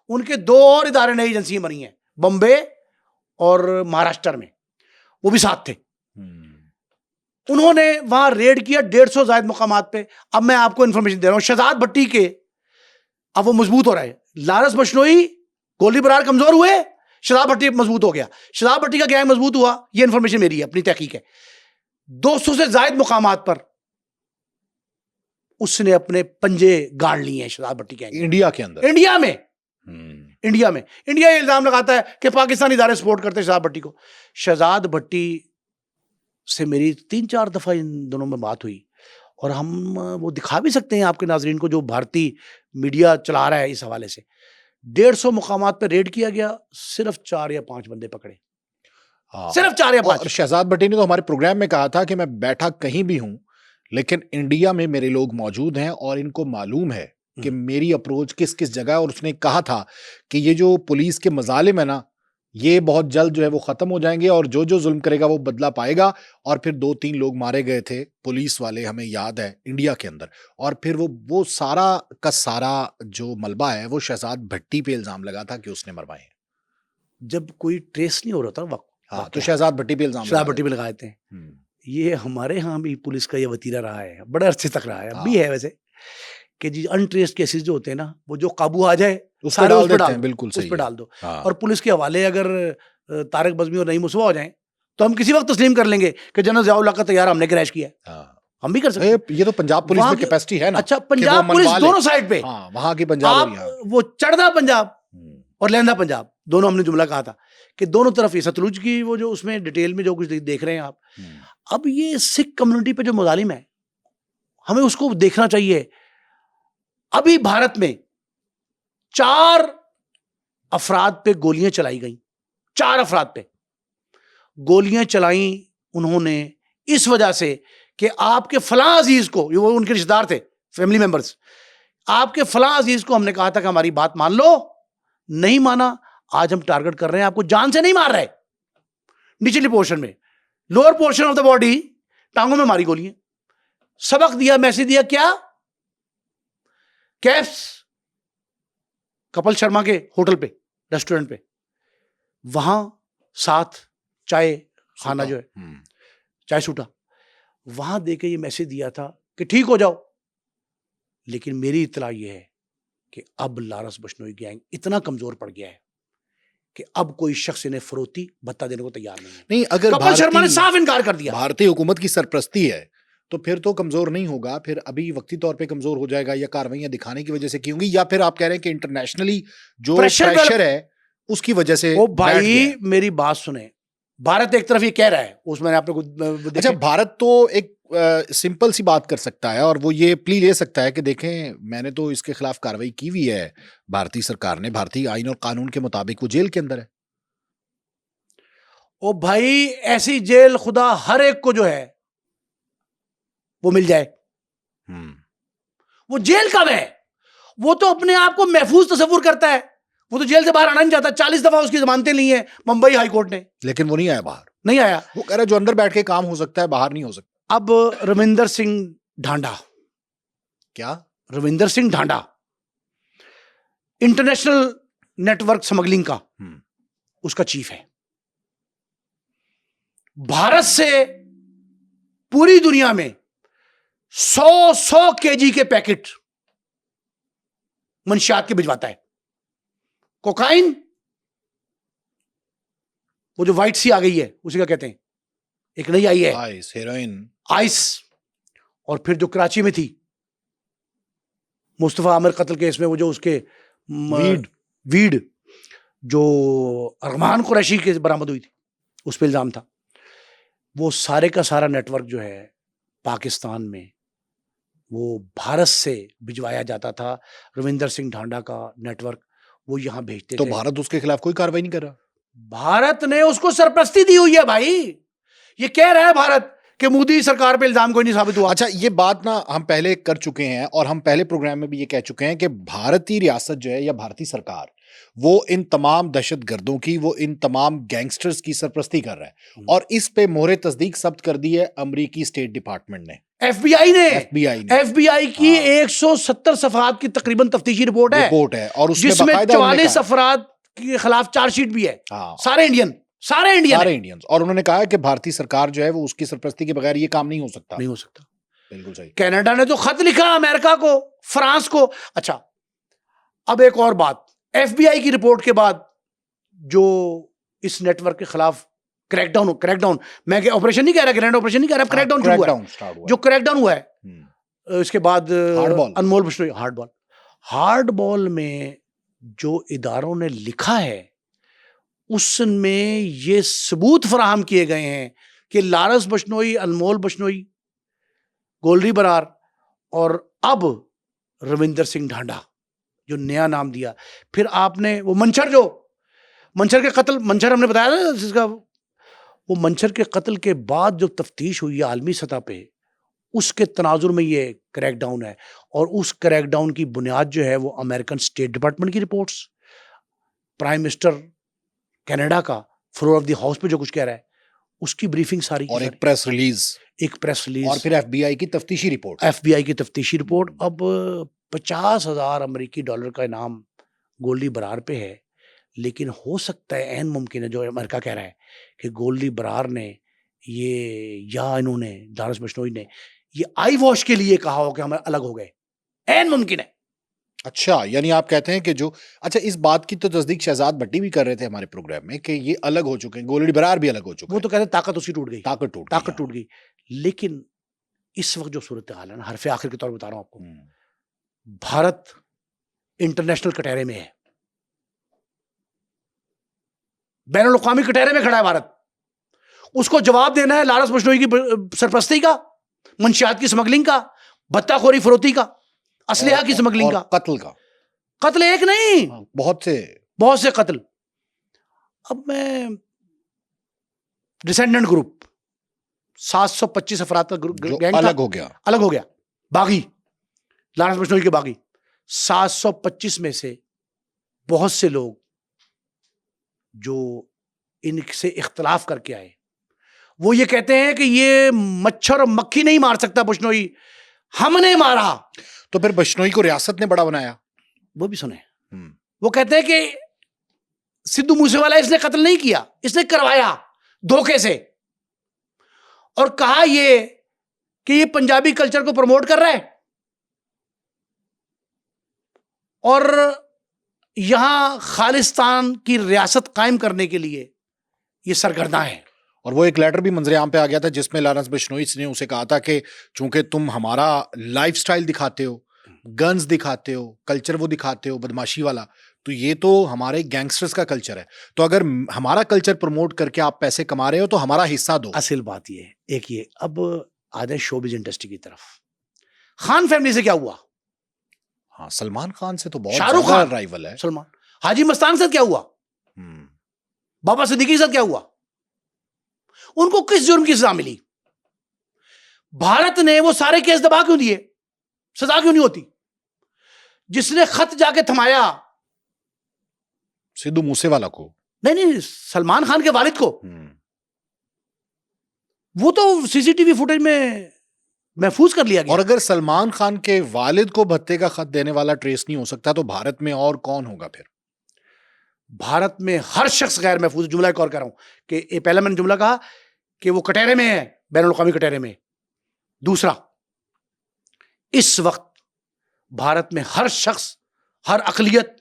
उनके 2 और इदारे नई एजेंसियां बनी हैं बॉम्बे और महाराष्ट्र में, वो भी साथ थे। उन्होंने वहां रेड किया 150 जायद मुकामात पे। अब मैं आपको इंफॉर्मेशन दे रहा हूं शहजाद भट्टी के, अब वो मजबूत हो रहा है। लारेंस बिश्नोई गोल्डी बरार कमजोर हुए, शहजाद भट्टी मजबूत हो गया, शहजाद भट्टी का गैंग मजबूत हुआ, ये इंफॉर्मेशन मेरी है, अपनी तहकीक है। 200 से जायद मुकामात पर उसने अपने पंजे गाड़ लिए हैं शहजाद भट्टी गैंग इंडिया के अंदर, इंडिया में। इंडिया ये इल्जाम लगाता है कि पाकिस्तानी इदारे सपोर्ट करते हैं शहजाद भट्टी को। शहजाद भट्टी से मेरी 3-4 दफा इन दोनों में बात हुई, और हम वो दिखा भी सकते हैं आपके नाजरीन को, जो भारतीय मीडिया चला रहा है इस हवाले से। 150 मुकामात पे रेड किया गया, सिर्फ 4 या 5 बंदे पकड़े, सिर्फ 4 या 5। और शहजाद भट्टी ने तो हमारे प्रोग्राम में कहा था कि मैं बैठा कहीं भी हूं, लेकिन इंडिया में मेरे लोग मौजूद हैं और इनको मालूम है कि मेरी अप्रोच किस किस जगह। और उसने कहा था कि ये जो पुलिस के मजालिम है ना, ये बहुत जल्द जो है वो खत्म हो जाएंगे, और जो जो जुल्म करेगा वो बदला पाएगा। और फिर 2-3 लोग मारे गए थे पुलिस वाले, हमें याद है, इंडिया के अंदर। और फिर वो सारा का सारा जो मलबा है वो शहजाद भट्टी पे इल्जाम लगा था कि उसने मरवाए हैं। जब कोई ट्रेस नहीं हो रहा था वक्त, हाँ, तो शहजाद भट्टी पे इल्जाम, शहजाद भट्टी पे लगाए थे। ये हमारे यहाँ भी पुलिस का ये वतीरा रहा है, बड़े अरसे तक रहा है, अब भी है वैसे, कि जी अनट्रेस्ड केसेस जो होते हैं ना, वो जो काबू आ जाए उस पर डाल देते हैं, बिल्कुल उस पर डाल दो। हाँ। और पुलिस के हवाले अगर तारिक बज़मी और नईम मुसवा हो जाएं तो हम किसी वक्त तस्लीम कर लेंगे कि जनरल ज़ियाउल हक का तैयारा हमने क्रैश किया है। हाँ। हम भी कर सकते हैं। ये तो पंजाब पुलिस में कैपेसिटी है ना। अच्छा, पंजाब पुलिस दोनों साइड पे, हाँ, वहां की पंजाब, वो चढ़दा पंजाब और लहंदा पंजाब, दोनों हमने जुमला कहा था कि दोनों तरफ ये सतलुज की वो जो उसमें डिटेल में जो कुछ देख रहे हैं आप, अब ये सिख कम्युनिटी पे जो मुजालिम है, हमें उसको देखना चाहिए। अभी भारत में 4 अफराद पे गोलियां चलाई गई, 4 अफराद पे गोलियां चलाई उन्होंने इस वजह से कि आपके फलां अजीज को, वो उनके रिश्तेदार थे, फैमिली मेंबर्स, आपके फलां अजीज को हमने कहा था कि हमारी बात मान लो, नहीं माना, आज हम टारगेट कर रहे हैं, आपको जान से नहीं मार रहे, निचली पोर्शन में, lower portion of the body, टांगों में मारी गोलियां। सबक दिया, मैसेज दिया, क्या? कैप्स कपिल शर्मा के होटल पे, रेस्टोरेंट पे, वहां साथ चाय खाना जो है, चाय सूटा, वहां देके ये मैसेज दिया था कि ठीक हो जाओ। लेकिन मेरी इत्तला ये है कि अब लारेंस बिश्नोई गैंग इतना कमजोर पड़ गया है कि अब कोई शख्स इन्हें फरोती भत्ता देने को तैयार नहीं है। नहीं, अगर कपिल शर्मा ने साफ इनकार कर दिया, भारतीय हुकूमत की सरप्रस्ती है तो फिर तो कमजोर नहीं होगा, फिर अभी वक्ती तौर पे कमजोर हो जाएगा, या कार्रवाइयां दिखाने की वजह से की होंगी, या फिर आप कह रहे हैं कि इंटरनेशनली जो प्रेशर है उसकी वजह से। ओ भाई मेरी बात सुने, भारत एक तरफ ये कह रहा है, उसमें आपने अच्छा, भारत तो एक सिंपल सी बात कर सकता है और वो ये प्ली ले सकता है कि देखें मैंने तो इसके खिलाफ कार्रवाई की हुई है, भारतीय सरकार ने, भारतीय आईन और कानून के मुताबिक वो जेल के अंदर है। ओ भाई ऐसी जेल खुदा हर एक को जो है वो मिल जाए। वो जेल कब है? वो तो अपने आप को महफूज तस्वुर करता है, वो तो जेल से बाहर आना नहीं चाहता। 40 दफा उसकी जमानतें ली हैं मुंबई हाई कोर्ट ने, लेकिन वो नहीं आया बाहर, नहीं आया। वो कह रहा है जो अंदर बैठ के काम हो सकता है बाहर नहीं हो सकता। अब रविंदर सिंह ढांडा, क्या Ravinder Singh Dhanda international network smuggling का उसका चीफ है। भारत से पूरी दुनिया में 100 केजी के पैकेट मंशियात के भिजवाता है, कोकाइन, वो जो व्हाइट सी आ गई है उसी का कहते हैं, एक नई आई है आइस, हेरोइन, आइस, और फिर जो कराची में थी मुस्तफा आमिर कत्ल केस में, वो जो उसके वीड जो अरमान कुरैशी के बरामद हुई थी, उस पर इल्जाम था। वो सारे का सारा नेटवर्क जो है पाकिस्तान में वो भारत से भिजवाया जाता था। रविंदर सिंह ढांडा का नेटवर्क वो यहाँ भेजते तो थे। भारत उसके खिलाफ कोई कार्रवाई नहीं कर रहा। भारत ने उसको सरपरस्ती दी हुई है भाई। ये कह रहा है भारत कि मोदी सरकार पे इल्जाम कोई नहीं साबित हुआ। अच्छा, ये बात ना हम पहले कर चुके हैं और हम पहले प्रोग्राम में भी ये कह चुके हैं कि भारतीय रियासत जो है या भारतीय सरकार वो इन तमाम दहशतगर्दों की, वो इन तमाम गैंगस्टर्स की सरपरस्ती कर रहा है। और इस पे मोहरे तस्दीक सब्त कर दी है अमेरिकी स्टेट डिपार्टमेंट ने, एफबीआई ने एफबीआई की 170 सफात की तकरीबन तफ्तीशी रिपोर्ट है और उसमें जिसमें बाकायदा 44 अफराद के खिलाफ चार्जशीट भी है। सारे इंडियन और उन्होंने कहा है कि भारतीय सरकार जो है वो उसकी सरपरस्ती के बगैर ये काम नहीं हो सकता। बिल्कुल सही। कनाडा ने तो खत लिखा अमेरिका को, फ्रांस को। अच्छा, अब एक और बात, एफबीआई की रिपोर्ट के बाद जो इस नेटवर्क के खिलाफ क्रैकडाउन, मैं ऑपरेशन नहीं कह रहा, ग्रैंड ऑपरेशन नहीं कह रहा, क्रैकडाउन शुरू हुआ है। जो क्रैकडाउन हुआ है इसके बाद अनमोल बिश्नोई, हार्डबॉल में जो इदारों ने लिखा है उसमें ये सबूत फराहम किए गए हैं कि लारंस बिश्नोई, अनमोल बिश्नोई, गोल्डी बरार और अब रविंदर सिंह ढांडा, जो नया नाम दिया। फिर आपने वो मंछर के कत्ल, मंछर हमने बताया ना जिसका, वो मंछर के कत्ल के बाद जो तफ्तीश हुई है आलमी सतह पे, उसके तनाजुर में ये क्रैकडाउन है। और उस क्रैकडाउन की बुनियाद जो है वो अमेरिकन स्टेट डिपार्टमेंट की रिपोर्ट्स, प्राइम मिनिस्टर कनाडा का फ्लोर ऑफ द हाउस पे जो कुछ कह रहा है उसकी ब्रीफिंग सारी, और एक प्रेस रिलीज और फिर एफबीआई की तफ्तीशी रिपोर्ट। अब 50,000 अमेरिकी डॉलर का इनाम गोल्डी बरार पे है, लेकिन हो सकता है, ऐन मुमकिन है, जो अमेरिका कह रहा है कि गोल्डी बरार ने ये, या इन्होंने लारंस बिश्नोई ने ये आई वॉश के लिए कहा हो कि हम अलग हो गए, ऐन मुमकिन है। अच्छा, यानी आप कहते हैं कि जो, अच्छा, इस बात की तो तस्दीक शहजाद भट्टी भी कर रहे थे हमारे प्रोग्राम में कि ये अलग हो चुके हैं, गोल्डी बरार भी अलग हो चुके हैं। वो तो कहते हैं ताकत उसकी टूट गई, ताकत टूट गई। लेकिन इस वक्त जो सूरत हाल है ना, हरफ आखिर के तौर पर बता रहा हूं आपको, भारत इंटरनेशनल कटहरे में है, बैनुल अक़वामी कटहरे में खड़ा है भारत। उसको जवाब देना है लारंस बिश्नोई की सरपरस्ती का, मंशियात की स्मगलिंग का, भत्ताखोरी फरोती का, असलहा की स्मगलिंग का, कत्ल एक नहीं, बहुत से कत्ल। अब मैं डिसेंडेंट ग्रुप 725 अफराद का गैंग अलग हो गया, बागी, लारंस बिश्नोई के बागी। 725 में से बहुत से लोग जो इनसे इख्तलाफ करके आए, वो ये कहते हैं कि ये मच्छर और मक्खी नहीं मार सकता बिश्नोई, हमने मारा। तो फिर बिश्नोई को रियासत ने बड़ा बनाया, वो भी सुने। वो कहते हैं कि सिद्धू मूसेवाला इसने कत्ल नहीं किया, इसने करवाया धोखे से, और कहा ये कि ये पंजाबी कल्चर को प्रमोट कर रहा है और यहां खालिस्तान की रियासत कायम करने के लिए ये सरगर्दा है। और वो एक लेटर भी मंजर-ए-आम पे आ गया था जिसमें लारंस बिश्नोई ने उसे कहा था कि चूंकि तुम हमारा लाइफस्टाइल दिखाते हो, गन्स दिखाते हो, कल्चर वो दिखाते हो बदमाशी वाला, तो ये तो हमारे गैंगस्टर्स का कल्चर है, तो अगर हमारा कल्चर प्रमोट करके आप पैसे कमा रहे हो तो हमारा हिस्सा दो। असल बात ये एक ये, अब आ जाए शोबिज इंडस्ट्री की तरफ। खान फैमिली से क्या हुआ? हाँ, सलमान खान से तो बहुत शाहरुख खान राइवल है। सलमान, हाजी मस्तान से क्या हुआ? बाबा सिद्दीकी से क्या हुआ? उनको किस जुर्म की सजा मिली? भारत ने वो सारे केस दबा क्यों दिए? सजा क्यों नहीं होती? जिसने खत जाके थमाया सिद्धू मूसेवाला को, नहीं, सलमान खान के वालिद को, वो तो सीसीटीवी फुटेज में महफूज कर लिया गया। और अगर सलमान खान के वालिद को भत्ते का खत देने वाला ट्रेस नहीं हो सकता तो भारत में और कौन होगा फिर? भारत में हर शख्स गैर महफूज। जुमला एक और कह रहा हूं कि ये पहला मैंने जुमला कहा कि वो कटहरे में है, बैनुल अक़वामी कटहरे में। दूसरा, इस वक्त भारत में हर शख्स, हर अक़लियत,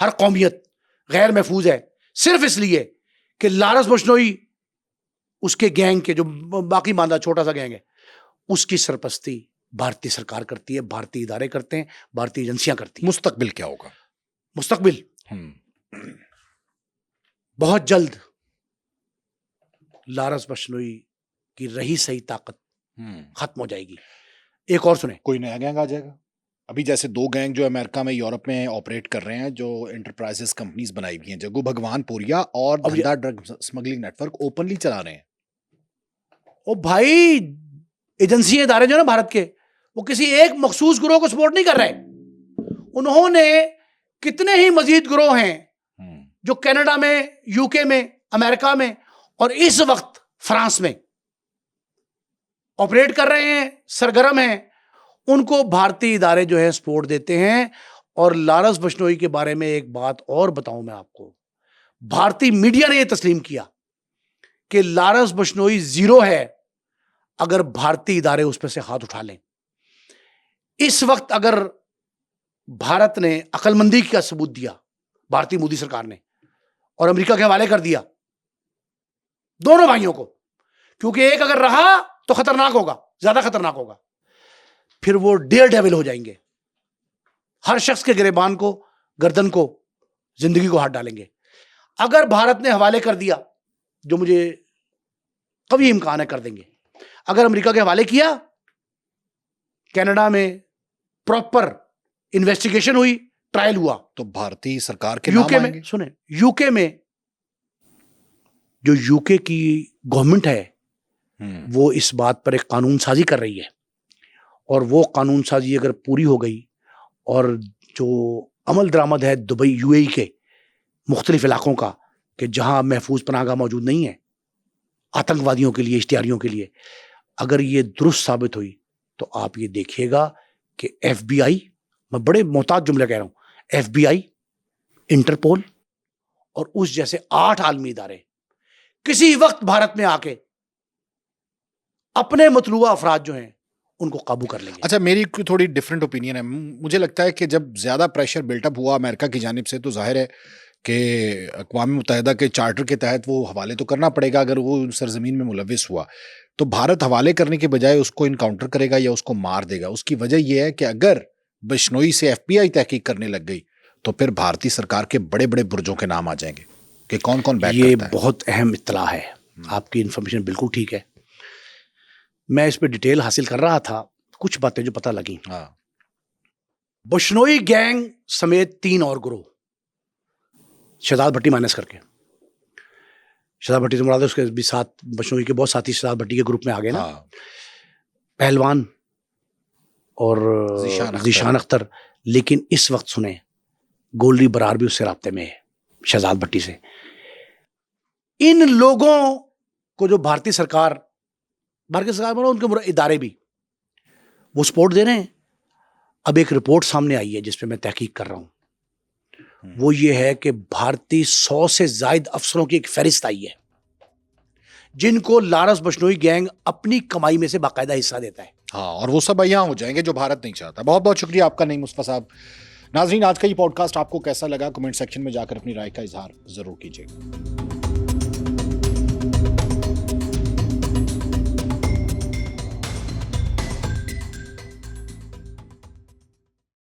हर कौमियत गैर महफूज है सिर्फ इसलिए कि लारंस बिश्नोई उसके गैंग के जो बाकी मांदा छोटा सा गैंग है उसकी सरपरस्ती भारतीय सरकार करती है, भारतीय इदारे करते हैं, भारतीय एजेंसियां करती हैं। मुस्तकबिल क्या होगा? मुस्तकबिल बहुत जल्द लारंस बिश्नोई की रही सही ताकत खत्म हो जाएगी। एक और सुने, कोई नया गैंग आ जाएगा। अभी जैसे 2 गैंग जो अमेरिका में, यूरोप में ऑपरेट कर रहे हैं, जो एंटरप्राइजेस कंपनीज बनाई हुई हैं, जग्गू भगवानपुरिया और धंधा ड्रग स्मगलिंग नेटवर्क ओपनली चला रहे हैं। ओ भाई, एजेंसी इदारे जो ना भारत के, वो किसी एक मखसूस ग्रोह को सपोर्ट नहीं कर रहे। उन्होंने कितने ही मजीद ग्रोह हैं जो कनाडा में, यूके में, अमेरिका में और इस वक्त फ्रांस में ऑपरेट कर रहे हैं, सरगर्म हैं। उनको भारतीय इदारे जो है सपोर्ट देते हैं। और लारंस बिश्नोई के बारे में एक बात और बताऊं मैं आपको, भारतीय मीडिया ने यह तस्लीम किया कि लारंस बिश्नोई जीरो है अगर भारतीय इदारे उस पर से हाथ उठा लें। इस वक्त अगर भारत ने अक्लमंदी का सबूत दिया, भारतीय मोदी सरकार ने, और अमेरिका के हवाले कर दिया दोनों भाइयों को, क्योंकि एक अगर रहा तो खतरनाक होगा, ज्यादा खतरनाक होगा, फिर वो डेयर डेविल हो जाएंगे। हर शख्स के गिरेबान को, गर्दन को, जिंदगी को हाथ डालेंगे। अगर भारत ने हवाले कर दिया, जो मुझे कभी इम्कान है कर देंगे, अगर अमेरिका के हवाले किया, कनाडा में प्रॉपर इन्वेस्टिगेशन हुई, ट्रायल हुआ, तो भारतीय सरकार के यूके नाम में आएंगे। सुने, यूके में जो यूके की गवर्नमेंट है वो इस बात पर एक कानून साजी कर रही है, और वो कानून साजी अगर पूरी हो गई और जो अमल दरामद है दुबई, यूएई के मुख्तलिफ इलाकों का, कि जहां महफूज पनाहगाह मौजूद नहीं है आतंकवादियों के लिए, इश्तिहारियों के लिए, अगर ये दुरुस्त साबित हुई तो आप ये देखिएगा कि FBI, मैं बड़े मोहताज जुमले कह रहा हूं, FBI, इंटरपोल और उस जैसे 8 आलमी इदारे किसी वक्त भारत में आके अपने मतलूबा अफराद जो हैं उनको काबू कर लेंगे। अच्छा, मेरी थोड़ी डिफरेंट ओपिनियन है। मुझे लगता है कि जब ज्यादा प्रेशर बिल्टअप हुआ अमेरिका की जानिब से, तो जाहिर है कि अक़वाम मुत्तहिदा के चार्टर के तहत वो हवाले तो करना पड़ेगा। अगर वो सरजमीन में मुलविस हुआ तो भारत हवाले करने के बजाय उसको इनकाउंटर करेगा या उसको मार देगा। उसकी वजह यह है कि अगर बिश्नोई से FBI तहकीक करने लग गई तो फिर भारतीय सरकार के बड़े बड़े बुर्जों के नाम आ जाएंगे कि कौन कौन बैक ये करता है। बहुत अहम इत्तला है, आपकी इंफॉर्मेशन बिल्कुल ठीक है। मैं इस पे डिटेल हासिल कर रहा था, कुछ बातें जो पता लगी। बिश्नोई गैंग समेत 3 और ग्रोह, शहजाद भट्टी माइनस करके, शहजाद भट्टी से मुराद है उसके भी साथ बिश्नोई के बहुत साथी शहजाद भट्टी के ग्रुप में आ गए ना, पहलवान और ज़ीशान अख्तर। लेकिन इस वक्त सुने, गोल्डी बरार भी उससे राब्ते में है, शहजाद भट्टी से। इन लोगों को जो भारतीय सरकार बोलो, उनके इदारे भी वो सपोर्ट दे रहे हैं। अब एक रिपोर्ट सामने आई है जिस पे मैं तहकीक कर रहा हूं, वो ये है कि भारतीय 100 से ज्यादा अफसरों की एक फहरिस्त आई है जिनको लारंस बिश्नोई गैंग अपनी कमाई में से बाकायदा हिस्सा देता है। हाँ, और वो सब यहाँ हो जाएंगे जो भारत नहीं चाहता। बहुत बहुत शुक्रिया आपका नईम मुस्तफा साहब। नाजरीन, आज का ये पॉडकास्ट आपको कैसा लगा, कमेंट सेक्शन में जाकर अपनी राय का इजहार जरूर कीजिएगा।